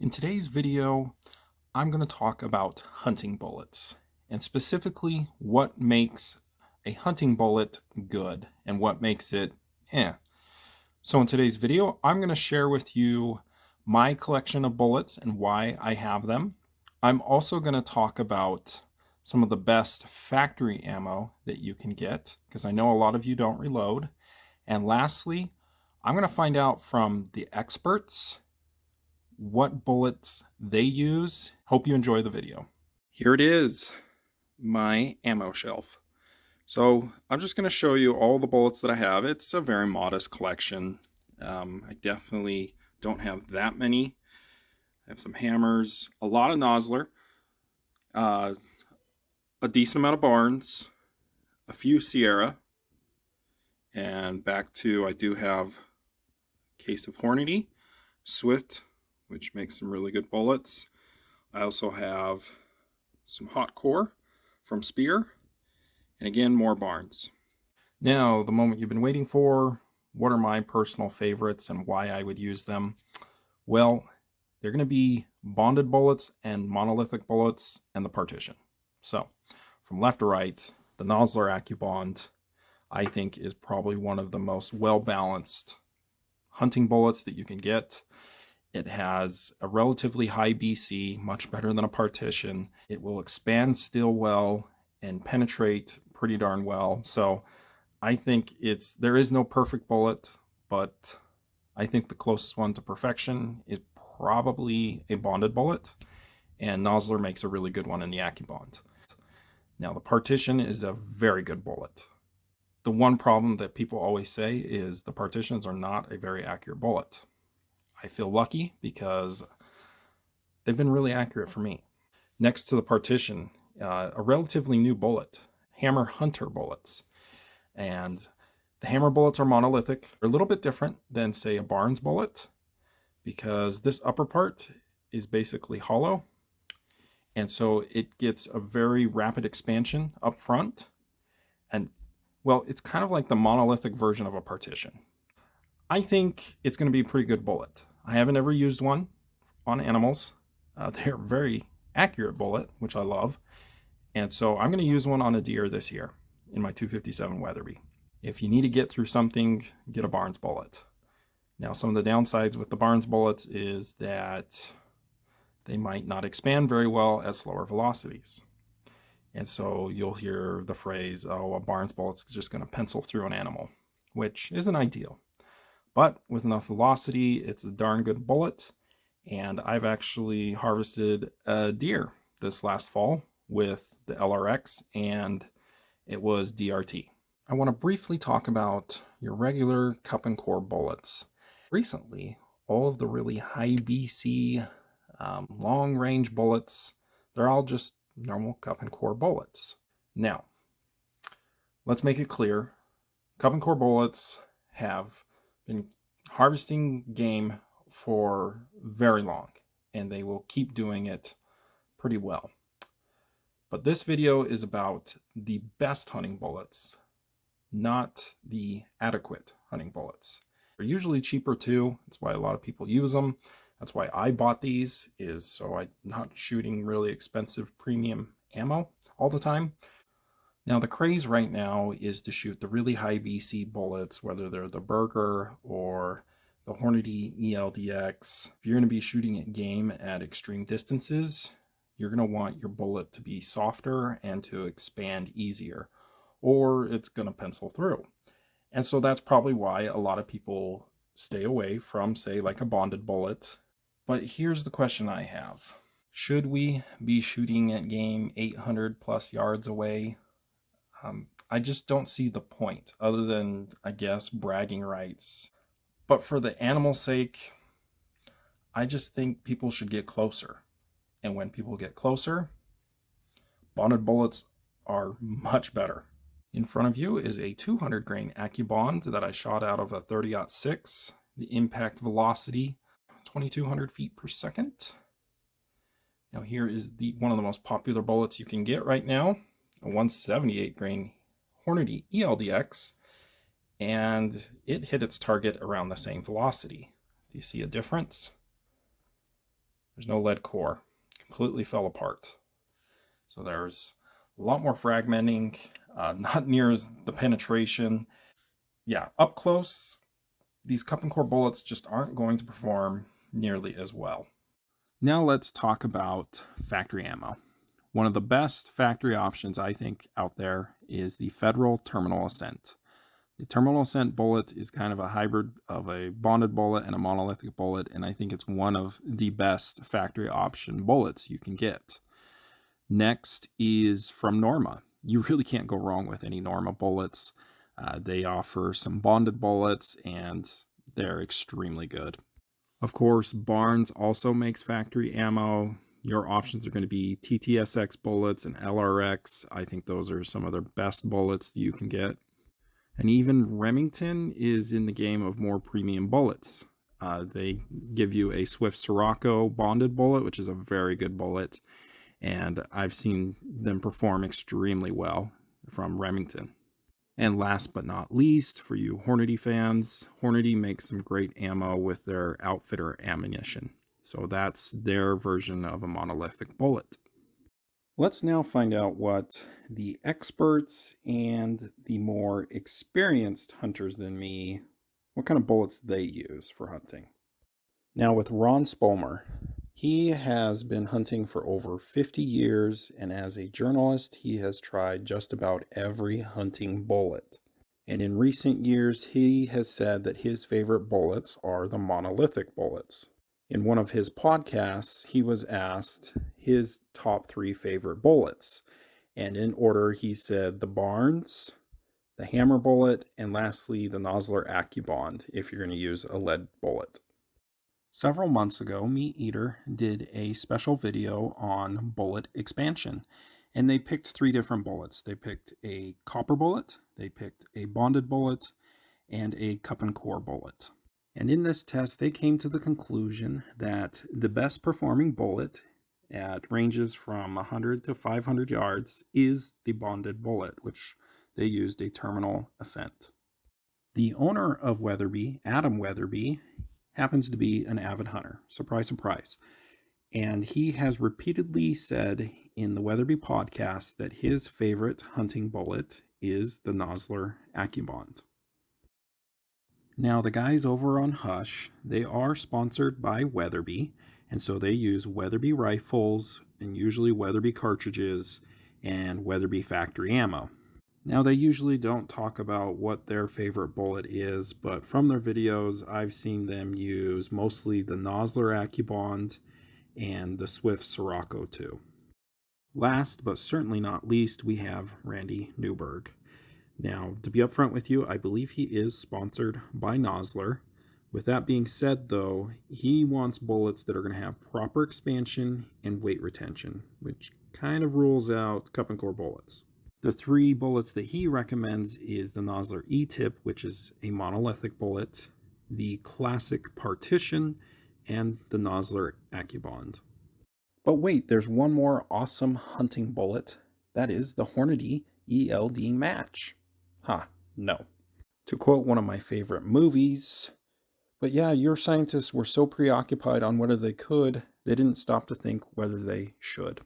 In today's video, I'm going to talk about hunting bullets, and specifically what makes a hunting bullet good and what makes it eh. So in today's video, I'm going to share with you my collection of bullets and why I have them. I'm also going to talk about some of the best factory ammo that you can get, because I know a lot of you don't reload. And lastly, I'm going to find out from the experts what bullets they use. Hope you enjoy the video. Here it is, my ammo shelf. So I'm just going to show you all the bullets that I have. It's a very modest collection. I definitely don't have that many. I have some hammers, a lot of Nosler, a decent amount of Barnes, a few Sierra, and back to I do have a case of Hornady, Swift, which makes some really good bullets. I also have some Hot Core from Speer, and again, more Barnes. Now, the moment you've been waiting for, what are my personal favorites and why I would use them? Well, they're going to be bonded bullets and monolithic bullets and the partition. So, from left to right, the Nosler AccuBond, I think, is probably one of the most well-balanced hunting bullets that you can get. It has a relatively high BC, much better than a partition. It will expand steel well and penetrate pretty darn well. So I think there is no perfect bullet, but I think the closest one to perfection is probably a bonded bullet, and Nosler makes a really good one in the AccuBond. Now, the partition is a very good bullet. The one problem that people always say is the partitions are not a very accurate bullet. I feel lucky because they've been really accurate for me. Next to the partition, a relatively new bullet, Hammer Hunter bullets. And the Hammer bullets are monolithic. They're a little bit different than, say, a Barnes bullet, because this upper part is basically hollow. And so it gets a very rapid expansion up front. And, well, it's kind of like the monolithic version of a partition. I think it's going to be a pretty good bullet. I haven't ever used one on animals. They're a very accurate bullet, which I love. And so I'm going to use one on a deer this year in my 257 Weatherby. If you need to get through something, get a Barnes bullet. Now, some of the downsides with the Barnes bullets is that they might not expand very well at slower velocities. And so you'll hear the phrase, oh, a Barnes bullet's just going to pencil through an animal, which isn't ideal. But with enough velocity, it's a darn good bullet. And I've actually harvested a deer this last fall with the LRX, and it was DRT. I want to briefly talk about your regular cup and core bullets. Recently, all of the really high BC, long range bullets, they're all just normal cup and core bullets. Now, let's make it clear, cup and core bullets have been harvesting game for very long, and they will keep doing it pretty well. But this video is about the best hunting bullets, not the adequate hunting bullets. They're usually cheaper too. That's why a lot of people use them. That's why I bought these, is so I'm not shooting really expensive premium ammo all the time. Now, the craze right now is to shoot the really high BC bullets, whether they're the Berger or the Hornady ELDX. If you're going to be shooting at game at extreme distances, you're going to want your bullet to be softer and to expand easier, or it's going to pencil through. And so that's probably why a lot of people stay away from, say, like a bonded bullet. But here's the question I have. Should we be shooting at game 800 plus yards away? I just don't see the point, other than, I guess, bragging rights. But for the animal's sake, I just think people should get closer. And when people get closer, bonded bullets are much better. In front of you is a 200 grain AccuBond that I shot out of a 30-06. The impact velocity, 2,200 feet per second. Now here is one of the most popular bullets you can get right now, a 178 grain Hornady ELDX, and it hit its target around the same velocity. Do you see a difference? There's no lead core. Completely fell apart. So there's a lot more fragmenting, not near as the penetration. Yeah, up close, these cup and core bullets just aren't going to perform nearly as well. Now let's talk about factory ammo. One of the best factory options I think out there is the Federal Terminal Ascent. The Terminal Ascent bullet is kind of a hybrid of a bonded bullet and a monolithic bullet, and I think it's one of the best factory option bullets you can get. Next is from Norma. You really can't go wrong with any Norma bullets. They offer some bonded bullets, and they're extremely good. Of course, Barnes also makes factory ammo. Your options are going to be TTSX bullets and LRX. I think those are some of the best bullets that you can get. And even Remington is in the game of more premium bullets. They give you a Swift Sirocco bonded bullet, which is a very good bullet. And I've seen them perform extremely well from Remington. And last but not least, for you Hornady fans, Hornady makes some great ammo with their Outfitter ammunition. So that's their version of a monolithic bullet. Let's now find out what the experts and the more experienced hunters than me, what kind of bullets they use for hunting. Now with Ron Spomer, he has been hunting for over 50 years, and as a journalist, he has tried just about every hunting bullet. And in recent years, he has said that his favorite bullets are the monolithic bullets. In one of his podcasts, he was asked his top 3 favorite bullets. And in order, he said the Barnes, the Hammer bullet, and lastly, the Nosler AccuBond, if you're going to use a lead bullet. Several months ago, Meat Eater did a special video on bullet expansion, and they picked 3 different bullets. They picked a copper bullet, they picked a bonded bullet, and a cup and core bullet. And in this test, they came to the conclusion that the best performing bullet at ranges from 100 to 500 yards is the bonded bullet, which they used a Terminal Ascent. The owner of Weatherby, Adam Weatherby, happens to be an avid hunter. Surprise, surprise. And he has repeatedly said in the Weatherby podcast that his favorite hunting bullet is the Nosler AccuBond. Now, the guys over on Hush, they are sponsored by Weatherby, and so they use Weatherby rifles and usually Weatherby cartridges and Weatherby factory ammo. Now, they usually don't talk about what their favorite bullet is, but from their videos, I've seen them use mostly the Nosler AccuBond and the Swift Sirocco too. Last, but certainly not least, we have Randy Newberg. Now, to be upfront with you, I believe he is sponsored by Nosler. With that being said, though, he wants bullets that are going to have proper expansion and weight retention, which kind of rules out cup and core bullets. The 3 bullets that he recommends is the Nosler E-Tip, which is a monolithic bullet, the Classic Partition, and the Nosler AccuBond. But wait, there's one more awesome hunting bullet. That is the Hornady ELD Match. No. To quote one of my favorite movies, but yeah, your scientists were so preoccupied on whether they could, they didn't stop to think whether they should.